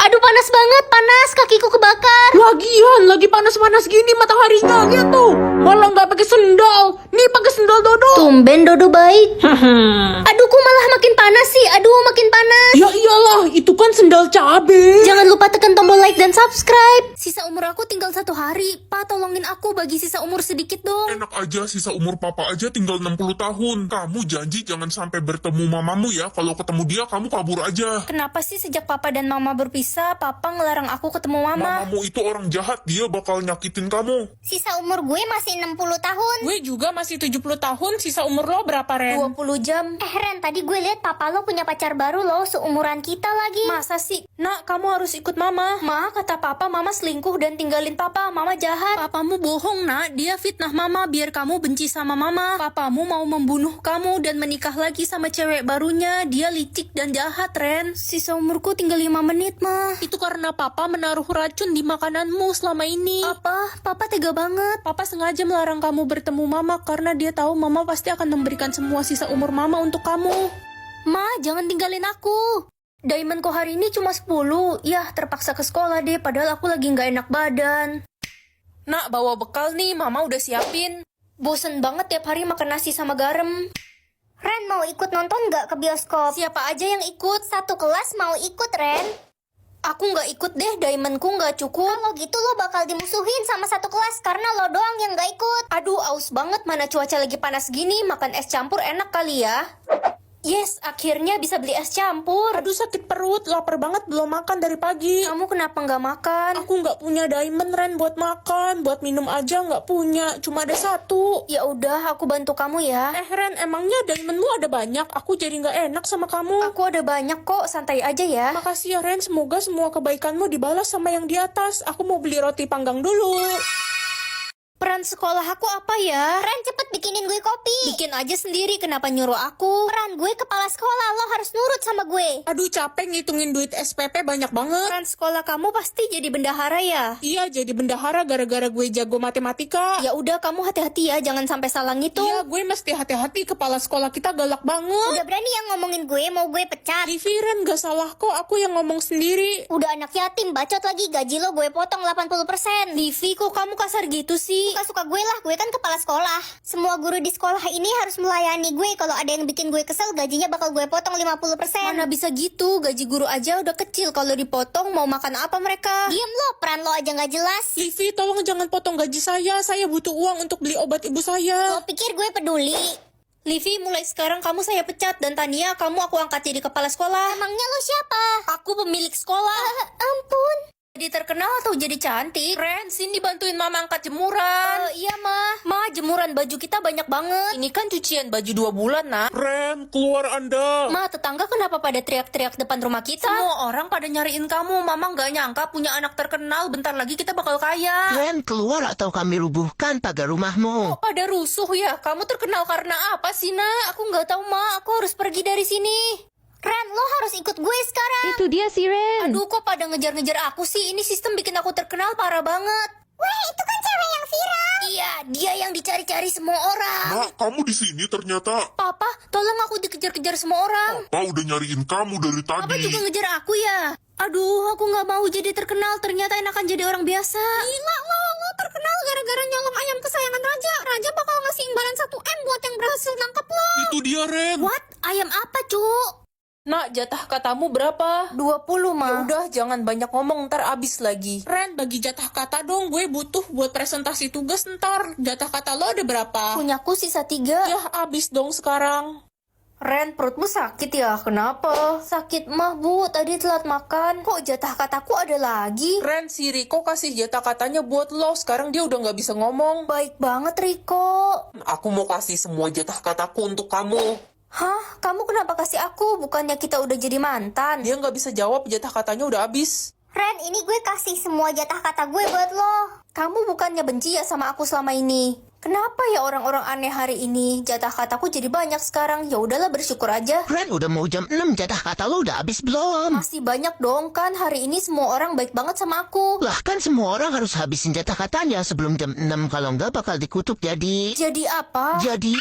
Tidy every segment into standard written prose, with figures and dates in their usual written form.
Aduh panas banget, panas, kakiku kebakar. Lagian, lagi panas-panas gini mataharinya, lihat tuh. Malah nggak pakai sendal. Nih pakai sendal Dodo. Tumben Dodo baik. Aduh kok malah makin panas sih, aduh makin panas. Ya iyalah, itu kan sendal cabe. Jangan lupa tekan tombol like dan subscribe. Sisa umur aku tinggal 1 hari. Pa, tolongin aku bagi sisa umur sedikit dong. Enak aja, sisa umur papa aja tinggal 60 tahun. Kamu janji jangan sampai bertemu mamamu ya. Kalau ketemu dia, kamu kabur aja. Kenapa sih sejak papa dan mama berpisah, papa ngelarang aku ketemu mama? Mamamu itu orang jahat, dia bakal nyakitin kamu. Sisa umur gue masih 60 tahun. Gue juga masih 70 tahun, sisa umur lo berapa, Ren? 20 jam. Ren, tadi gue lihat papa lo punya pacar baru loh, seumuran kita lagi. Masa sih? Nak, kamu harus ikut mama. Ma, kata papa mama selingkuh dan tinggalin papa. Mama jahat. Papamu bohong, nak. Dia fitnah mama biar kamu benci sama mama. Papamu mau membunuh kamu dan menikah lagi sama cewek barunya. Dia licik dan jahat, Ren. Sisa umurku tinggal 5 menit, Ma. Itu karena papa menaruh racun di makananmu selama ini. Apa? Papa tega banget. Papa sengaja melarang kamu bertemu mama karena dia tahu mama pasti akan memberikan semua sisa umur mama untuk kamu. Ma, jangan tinggalin aku. Diamondku hari ini cuma 10. Yah, terpaksa ke sekolah deh, padahal aku lagi nggak enak badan. Nak, bawa bekal nih, mama udah siapin. Bosen banget tiap hari makan nasi sama garam. Ren, mau ikut nonton nggak ke bioskop? Siapa aja yang ikut? Satu kelas mau ikut, Ren. Aku nggak ikut deh, diamondku nggak cukup. Kalau gitu lo bakal dimusuhin sama satu kelas karena lo doang yang nggak ikut. Aduh, aus banget, mana cuaca lagi panas gini, makan es campur enak kali ya. Yes, akhirnya bisa beli es campur. Aduh sakit perut, lapar banget belum makan dari pagi. Kamu kenapa nggak makan? Aku nggak punya diamond, Ren, buat makan. Buat minum aja nggak punya, cuma ada 1. Ya udah, aku bantu kamu ya. Ren, emangnya diamondmu ada banyak? Aku jadi nggak enak sama kamu. Aku ada banyak kok, santai aja ya. Makasih ya, Ren, semoga semua kebaikanmu dibalas sama yang di atas. Aku mau beli roti panggang dulu. Peran sekolah aku apa ya? Ren, cepet bikinin gue kopi. Bikin aja sendiri, kenapa nyuruh aku? Peran gue kepala sekolah, lo harus nurut sama gue. Aduh capek ngitungin duit SPP banyak banget. Peran sekolah kamu pasti jadi bendahara ya? Iya, jadi bendahara gara-gara gue jago matematika. Ya udah, kamu hati-hati ya, jangan sampai salah ngitung. Iya, gue mesti hati-hati, kepala sekolah kita galak banget. Udah berani yang ngomongin gue, mau gue pecat. Livi, Ren, gak salah kok, aku yang ngomong sendiri. Udah anak yatim, bacot lagi, gaji lo gue potong 80%. Livi, kok kamu kasar gitu sih? Suka-suka gue lah, gue kan kepala sekolah. Semua guru di sekolah ini harus melayani gue. Kalau ada yang bikin gue kesel, gajinya bakal gue potong 50%. Mana bisa gitu, gaji guru aja udah kecil. Kalau dipotong mau makan apa mereka? Diem lo, peran lo aja nggak jelas. Livi, tolong jangan potong gaji saya butuh uang untuk beli obat ibu saya. Lo pikir gue peduli? Livi, mulai sekarang kamu saya pecat. Dan Tania, kamu aku angkat jadi kepala sekolah. Emangnya lo siapa? Aku pemilik sekolah. Ampun. Jadi terkenal atau jadi cantik? Ren, sini bantuin mama angkat jemuran. Iya, Ma. Ma, jemuran baju kita banyak banget. Ini kan cucian baju 2 bulan, nak. Ren, keluar Anda. Ma, tetangga kenapa pada teriak-teriak depan rumah kita? Semua orang pada nyariin kamu. Mama nggak nyangka punya anak terkenal. Bentar lagi kita bakal kaya. Ren, keluar atau kami rubuhkan pagar rumahmu. Kok pada rusuh ya? Kamu terkenal karena apa sih, nak? Aku nggak tahu, Ma. Aku harus pergi dari sini. Ren, lo harus ikut gue sekarang. Itu dia si Ren. Aduh, kok pada ngejar-ngejar aku sih? Ini sistem bikin aku terkenal parah banget. Weh, itu kan cewek yang viral. Iya, dia yang dicari-cari semua orang. Nak, kamu di sini ternyata. Papa, tolong aku dikejar-kejar semua orang. Papa udah nyariin kamu dari Papa tadi. juga ngejar aku ya. Aduh, aku nggak mau jadi terkenal. Ternyata enakan jadi orang biasa. Gila lo terkenal gara-gara nyolong ayam kesayangan Raja. Raja bakal ngasih imbalan 1M buat yang berhasil nangkep lo. Itu dia, Ren. What? Ayam apa, Cuk? Nak, jatah katamu berapa? 20, Ma. Ya udah, jangan banyak ngomong, ntar abis lagi. Ren, bagi jatah kata dong, gue butuh buat presentasi tugas ntar. Jatah kata lo ada berapa? Punyaku sisa 3. Ya, abis dong sekarang. Ren, perutmu sakit ya? Kenapa? Sakit mah, Bu. Tadi telat makan. Kok jatah kataku ada lagi? Ren, si Riko kasih jatah katanya buat lo. Sekarang dia udah nggak bisa ngomong. Baik banget, Riko. Aku mau kasih semua jatah kataku untuk kamu. Hah? Kamu kenapa kasih aku? Bukannya kita udah jadi mantan? Dia nggak bisa jawab, jatah katanya udah habis. Ren, ini gue kasih semua jatah kata gue buat lo. Kamu bukannya benci ya sama aku selama ini? Kenapa ya orang-orang aneh hari ini? Jatah kataku jadi banyak sekarang. Ya udahlah, bersyukur aja. Ren, udah mau jam 6, jatah kata lo udah habis belum? Masih banyak dong kan. Hari ini semua orang baik banget sama aku. Lah kan semua orang harus habisin jatah katanya sebelum jam 6, kalau enggak bakal dikutuk jadi... Jadi apa? Jadi...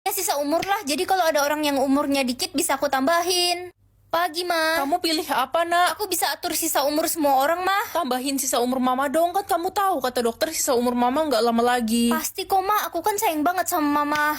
Ya sisa umur lah. Jadi kalau ada orang yang umurnya dikit bisa aku tambahin. Pagi, Ma. Kamu pilih apa, nak? Aku bisa atur sisa umur semua orang, Ma. Tambahin sisa umur mama dong, kan kamu tahu kata dokter sisa umur mama nggak lama lagi. Pasti kok, Ma. Aku kan sayang banget sama Mama.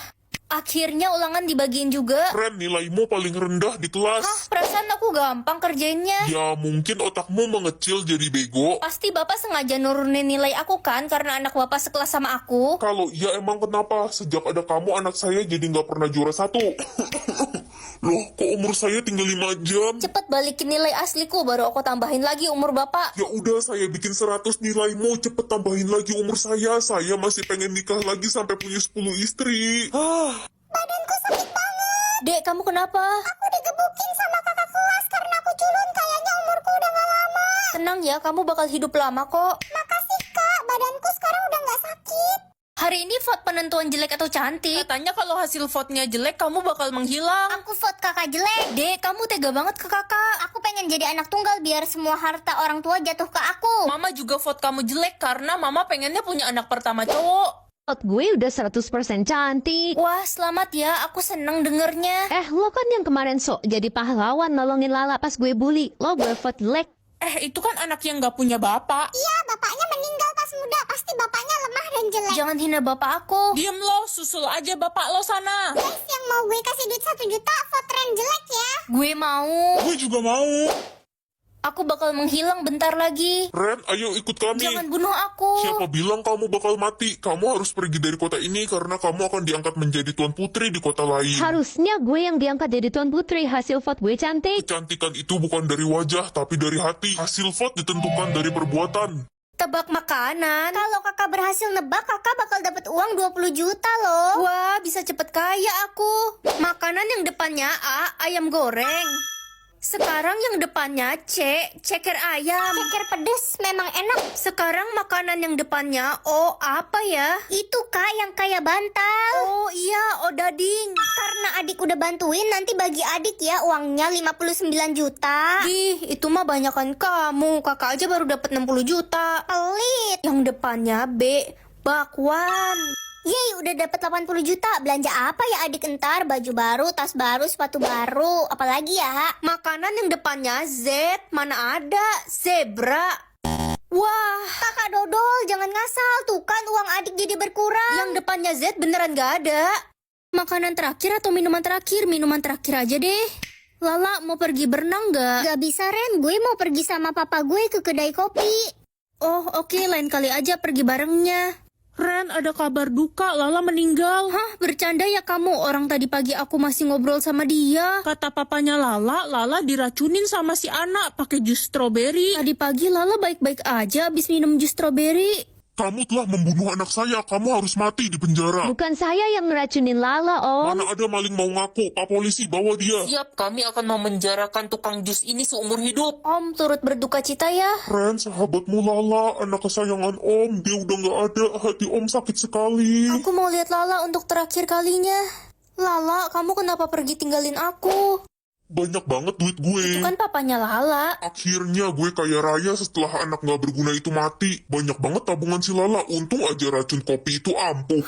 Akhirnya ulangan dibagiin juga. Ren, nilaimu paling rendah di kelas. Hah, perasaan aku gampang kerjainnya. Ya mungkin otakmu mengecil jadi bego. Pasti Bapak sengaja nurunin nilai aku kan karena anak Bapak sekelas sama aku. Kalau iya emang kenapa? Sejak ada kamu anak saya jadi nggak pernah juara 1. Loh, kok umur saya tinggal 5 jam? Cepet balikin nilai asliku baru aku tambahin lagi umur Bapak. Ya udah, saya bikin 100 nilaimu, cepet tambahin lagi umur saya. Saya masih pengen nikah lagi sampai punya 10 istri. Badanku sakit banget. Dek, kamu kenapa? Aku digebukin sama kakak kelas karena aku culun. Kayaknya umurku udah gak lama. Tenang ya, kamu bakal hidup lama kok. Makasih kak, badanku sekarang udah gak sakit. Hari ini vote penentuan jelek atau cantik. Katanya kalau hasil vote-nya jelek, kamu bakal menghilang. Aku vote kakak jelek. Dek, kamu tega banget ke kakak. Aku pengen jadi anak tunggal biar semua harta orang tua jatuh ke aku. Mama juga vote kamu jelek karena mama pengennya punya anak pertama cowok. Vote gue udah 100% cantik. Wah, selamat ya. Aku seneng dengernya. Lo kan yang kemarin sok jadi pahlawan nolongin Lala pas gue bully. Lo gue vote jelek. Itu kan anak yang nggak punya bapak. Iya, bapaknya meninggal pas muda. Pasti bapaknya lemah dan jelek. Jangan hina bapak aku. Diem lo, susul aja bapak lo sana. Guys, yang mau gue kasih duit 1 juta, vote Ren jelek ya. Gue mau. Gue juga mau. Aku bakal menghilang bentar lagi. Ren, ayo ikut kami. Jangan bunuh aku. Siapa bilang kamu bakal mati? Kamu harus pergi dari kota ini karena kamu akan diangkat menjadi tuan putri di kota lain. Harusnya gue yang diangkat jadi tuan putri. Hasil vote gue cantik. Kecantikan itu bukan dari wajah, tapi dari hati. Hasil vote ditentukan dari perbuatan. Tebak makanan. Kalau kakak berhasil nebak, kakak bakal dapat uang 20 juta loh. Wah, bisa cepet kaya aku. Makanan yang depannya A, ayam goreng. Sekarang yang depannya C, ceker ayam. Ceker pedes memang enak. Sekarang makanan yang depannya O, apa ya? Itu kak yang kayak bantal. Oh iya, odading. Karena adik udah bantuin, nanti bagi adik ya uangnya 59 juta. Ih, itu mah banyakan kamu. Kakak aja baru dapat 60 juta. Pelit. Yang depannya B, bakwan. Yeay, udah dapat 80 juta. Belanja apa ya adik entar? Baju baru, tas baru, sepatu baru. Apalagi ya? Makanan yang depannya Z, mana ada? Zebra. Wah, Kakak dodol, jangan ngasal. Tuh kan uang adik jadi berkurang. yang depannya Z beneran gak ada. Makanan terakhir atau minuman terakhir? Minuman terakhir aja deh. Lala, mau pergi berenang gak? Gak bisa Ren, gue mau pergi sama papa gue ke kedai kopi. Oh, oke, lain kali aja pergi barengnya. Ren, ada kabar duka, Lala meninggal. Hah, bercanda ya kamu? Orang tadi pagi aku masih ngobrol sama dia. Kata papanya Lala diracunin sama si anak pakai jus stroberi. Tadi pagi Lala baik-baik aja abis minum jus stroberi. Kamu telah membunuh anak saya, kamu harus mati di penjara. Bukan saya yang ngeracunin Lala, Om. Mana ada maling mau ngaku, Pak Polisi bawa dia. Siap, kami akan memenjarakan tukang jus ini seumur hidup. Om turut berduka cita ya. Ren, sahabatmu Lala, anak kesayangan Om, dia udah gak ada, hati Om sakit sekali. Aku mau lihat Lala untuk terakhir kalinya. Lala, kamu kenapa pergi tinggalin aku? Banyak banget duit gue. Itu kan papanya Lala. Akhirnya gue kaya raya setelah anak gak berguna itu mati. Banyak banget tabungan si Lala, untung aja racun kopi itu ampuh.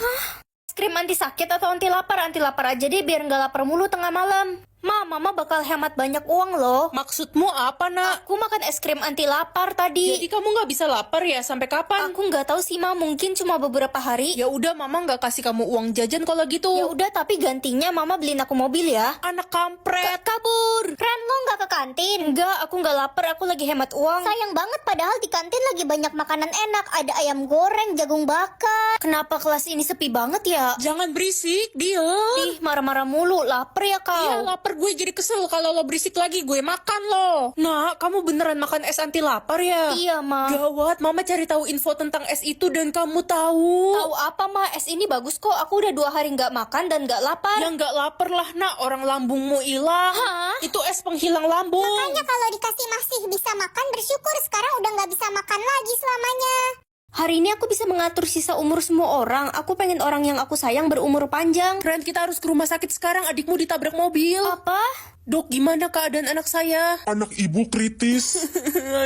Es krim anti sakit atau anti lapar? Anti lapar aja deh biar nggak lapar mulu tengah malam. Mama bakal hemat banyak uang loh. Maksudmu apa, nak? Aku makan es krim anti lapar tadi. Jadi kamu nggak bisa lapar ya sampai kapan? Aku nggak tahu sih Ma, mungkin cuma beberapa hari. Ya udah, mama nggak kasih kamu uang jajan kalau gitu. Ya udah, tapi gantinya Mama beliin aku mobil ya. Anak kampret. Kabur. Ren, lo nggak ke kantin? Enggak, aku nggak lapar, aku lagi hemat uang. Sayang banget padahal di kantin lagi banyak makanan enak. Ada ayam goreng, jagung bakar. Kenapa kelas ini sepi banget ya? Jangan berisik, diem. Ih, marah-marah mulu, lapar ya kau. Iya, lapar, gue jadi kesel kalau lo berisik lagi, gue makan lo. Nah, kamu beneran makan es anti lapar ya? Iya, Ma. Gawat, mama cari tahu info tentang es itu dan kamu tahu. Tahu apa, Ma? Es ini bagus kok. Aku udah 2 hari nggak makan dan nggak lapar. Ya nggak lapar lah, nak. Orang lambungmu hilang. Hah? Itu es penghilang lambung. Makanya kalau dikasih masih bisa makan, bersyukur. Sekarang udah nggak bisa makan lagi selamanya. Hari ini aku bisa mengatur sisa umur semua orang. Aku pengen orang yang aku sayang berumur panjang. Ren, kita harus ke rumah sakit sekarang. Adikmu ditabrak mobil. Apa? Dok, gimana keadaan anak saya? Anak ibu kritis.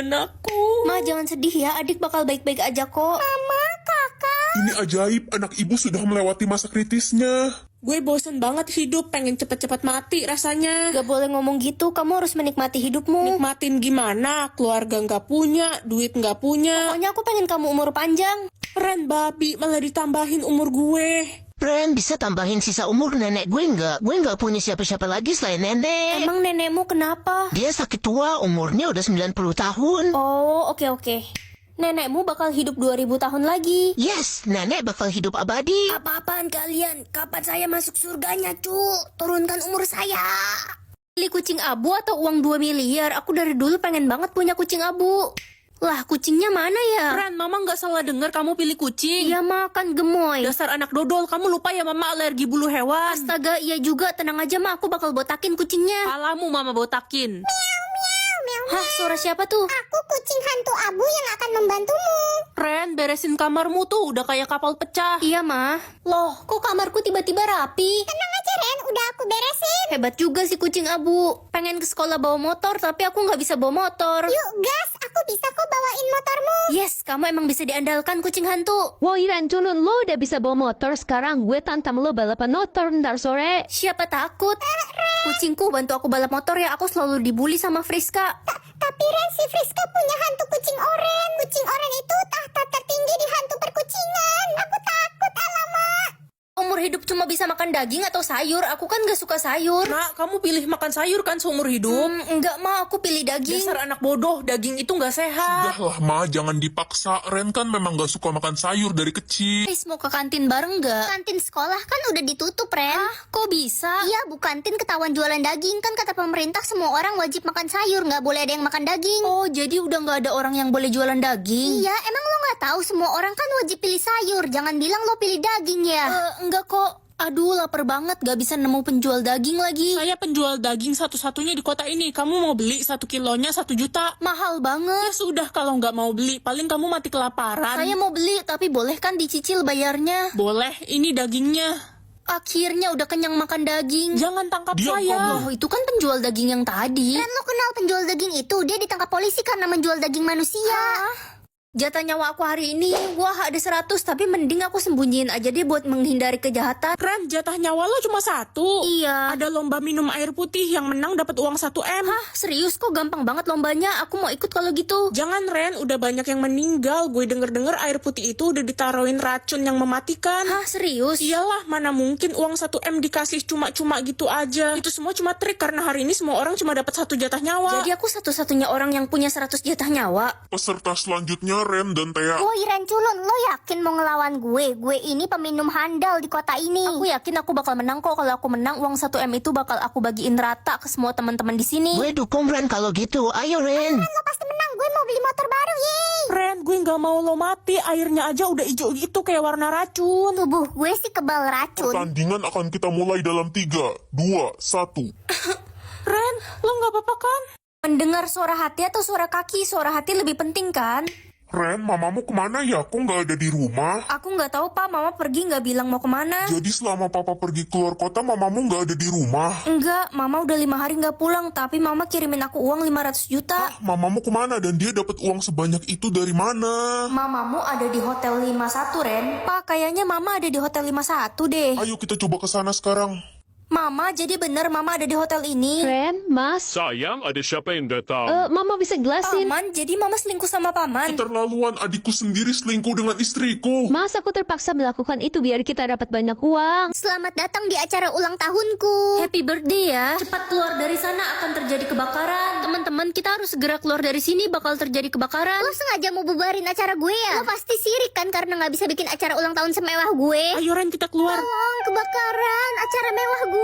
Anakku. Ma, jangan sedih ya. Adik bakal baik-baik aja kok. Mama, kakak. Ini ajaib, anak ibu sudah melewati masa kritisnya. Gue bosen banget hidup, pengen cepet-cepet mati rasanya. Gak boleh ngomong gitu, kamu harus menikmati hidupmu. Nikmatin gimana? Keluarga nggak punya, duit nggak punya. Pokoknya aku pengen kamu umur panjang. Ren babi, malah ditambahin umur gue. Ren, bisa tambahin sisa umur nenek gue nggak? Gue nggak punya siapa-siapa lagi selain nenek. Emang nenekmu kenapa? Dia sakit tua, umurnya udah 90 tahun. Oh, oke. Nenekmu bakal hidup 2000 tahun lagi. Yes, nenek bakal hidup abadi. Apa-apaan kalian? Kapan saya masuk surganya, cu? Turunkan umur saya. Pilih kucing abu atau uang 2 miliar? Aku dari dulu pengen banget punya kucing abu. Lah, kucingnya mana ya? Ren, mama nggak salah dengar kamu pilih kucing. Iya, makan gemoy. Dasar anak dodol, kamu lupa ya mama alergi bulu hewan. Astaga, iya juga. Tenang aja, Ma. Aku bakal botakin kucingnya. Palamu mama botakin. Hah, suara siapa tuh? Aku kucing hantu abu yang akan membantumu. Ren, beresin kamarmu tuh, udah kayak kapal pecah. Iya, Ma. Loh, kok kamarku tiba-tiba rapi? Tenang aja Ren, udah aku beresin. Hebat juga si kucing abu. Pengen ke sekolah bawa motor, tapi aku nggak bisa bawa motor. Yuk gas, aku bisa kok bawain motormu. Yes, kamu emang bisa diandalkan kucing hantu. Woi Ren, culun, lo udah bisa bawa motor sekarang. Gue tantang lo balapan motor ntar sore. Siapa takut? Kucingku bantu aku balap motor ya. Aku selalu dibully sama Friska. Tapi Ren, si Friska punya hantu kucing oren. Kucing oren itu tahta tertinggi di hantu perkucingan. Aku takut, alamak. Umur hidup cuma bisa makan daging atau sayur. Aku kan gak suka sayur. Nak, kamu pilih makan sayur kan seumur hidup? Enggak, Ma. Aku pilih daging. Dasar anak bodoh, daging itu nggak sehat. Udahlah Ma, jangan dipaksa. Ren kan memang gak suka makan sayur dari kecil. Guys, mau ke kantin bareng nggak? Kantin sekolah kan udah ditutup, Ren. Kok bisa? Iya, Bu kantin ketahuan jualan daging. Kan kata pemerintah semua orang wajib makan sayur. Nggak boleh ada yang makan daging. Oh, jadi udah nggak ada orang yang boleh jualan daging? Iya, emang lo nggak tahu semua orang kan wajib pilih sayur. Jangan bilang lo pilih daging ya. Enggak kok. Aduh, lapar banget. Gak bisa nemu penjual daging lagi. Saya penjual daging satu-satunya di kota ini. Kamu mau beli 1 kilonya 1 juta? Mahal Ya banget. sudah, kalau nggak mau beli, paling kamu mati kelaparan. Saya mau beli, tapi boleh kan dicicil bayarnya? Boleh, ini dagingnya. Akhirnya udah kenyang makan daging. Jangan tangkap Diam saya. Oh, itu kan penjual daging yang tadi. Ren, lo kenal penjual daging itu? Dia ditangkap polisi karena menjual daging manusia. Jatah nyawa aku hari ini, wah ada 100, tapi mending aku sembunyiin aja deh buat menghindari kejahatan. Ren, jatah nyawa lo cuma 1. Iya. Ada lomba minum air putih, yang menang dapat uang 1 M. Hah, serius kok gampang banget lombanya? Aku mau ikut kalau gitu. Jangan Ren, udah banyak yang meninggal. Gue denger-denger air putih itu udah ditaruhin racun yang mematikan. Hah, serius? Iyalah, mana mungkin uang 1 M dikasih cuma-cuma gitu aja. Itu semua cuma trik karena hari ini semua orang cuma dapat 1 jatah nyawa. Jadi aku satu-satunya orang yang punya 100 jatah nyawa. Peserta selanjutnya Ren dan Thea. Woi Ren culun, lo yakin mau ngelawan gue? Gue ini peminum handal di kota ini. Aku yakin aku bakal menang kok. Kalau aku menang, uang 1 M itu bakal aku bagiin rata ke semua teman-teman di sini. Gue dukung Ren kalau gitu. Ayo Ren. Lo pasti menang, gue mau beli motor baru, yeay. Ren, gue nggak mau lo mati. Airnya aja udah hijau gitu kayak warna racun. Tubuh gue sih kebal racun. Pertandingan akan kita mulai dalam 3, 2, 1. Ren, lo nggak apa-apa kan? Mendengar suara hati atau suara kaki? Suara hati lebih penting kan? Ren, mamamu kemana ya? Kok nggak ada di rumah? Aku nggak tahu, Pak. Mama pergi nggak bilang mau kemana. Jadi selama papa pergi keluar kota, mamamu nggak ada di rumah? Enggak, Mama udah 5 hari nggak pulang. Tapi Mama kirimin aku uang 500 juta. Mamamu kemana dan dia dapat uang sebanyak itu dari mana? Mamamu ada di Hotel 51, Ren. Pak, kayaknya Mama ada di Hotel 51 deh. Ayo kita coba ke sana sekarang. Mama, jadi bener Mama ada di hotel ini? Ren, Mas. Sayang, ada siapa yang datang? Mama bisa jelasin. Paman, jadi Mama selingkuh sama Paman? Keterlaluan, adikku sendiri selingkuh dengan istriku. Mas, aku terpaksa melakukan itu biar kita dapat banyak uang. Selamat datang di acara ulang tahunku. Happy birthday ya. Cepat keluar dari sana, akan terjadi kebakaran. Teman-teman, kita harus segera keluar dari sini, bakal terjadi kebakaran. Lo sengaja mau bubarin acara gue ya? Lo pasti sirik kan karena nggak bisa bikin acara ulang tahun semewah gue. Ayo Ren, kita keluar. Tolong, kebakaran acara mewah gue.